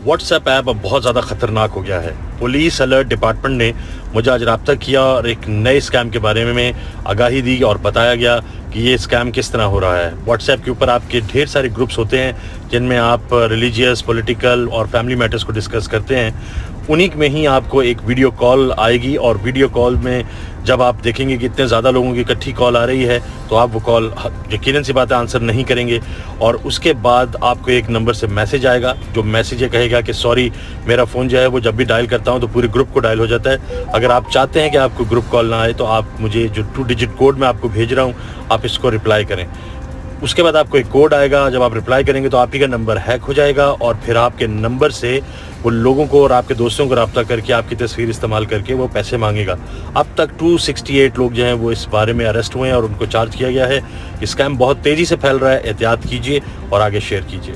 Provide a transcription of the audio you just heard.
What's app app اب بہت زیادہ خطرناک ہو گیا ہے۔ پولیس الرٹ ڈپارٹمنٹ نے مجھے آج رابطہ کیا اور ایک نئے اسکیم کے بارے میں آگاہی دی اور بتایا گیا کہ یہ اسکیم کس طرح ہو رہا ہے۔ واٹس ایپ کے اوپر آپ کے ڈھیر سارے گروپس ہوتے ہیں جن میں آپ ریلیجیس، پولیٹیکل اور فیملی میٹرز کو ڈسکس کرتے ہیں۔ انہی میں ہی آپ کو ایک ویڈیو کال آئے گی اور ویڈیو کال میں جب آپ دیکھیں گے کہ اتنے زیادہ لوگوں کی اکٹھی کال آ رہی ہے تو آپ وہ کال یقیناً سی بات ہے آنسر نہیں کریں گے، اور اس کے بعد آپ کو ایک نمبر سے میسج آئے گا جو میسج یہ کہے گا کہ سوری میرا فون جو ہے وہ جب بھی ڈائل کرتا ہوں تو پورے گروپ کو ڈائل ہو جاتا ہے۔ اگر آپ چاہتے ہیں کہ آپ کو گروپ کال نہ آئے تو آپ مجھے جو 2 ڈیجٹ کوڈ میں آپ کو بھیج رہا ہوں آپ اس کو رپلائی کریں۔ اس کے بعد آپ کو ایک کوڈ آئے گا، جب آپ رپلائی کریں گے تو آپ ہی کا نمبر ہیک ہو جائے گا اور پھر آپ کے نمبر سے وہ لوگوں کو اور آپ کے دوستوں کو رابطہ کر کے آپ کی تصویر استعمال کر کے وہ پیسے مانگے گا۔ اب تک 268 لوگ جو ہیں وہ اس بارے میں اریسٹ ہوئے ہیں اور ان کو چارج کیا گیا ہے۔ اسکیم بہت تیزی سے پھیل رہا ہے، احتیاط کیجیے اور آگے شیئر کیجیے۔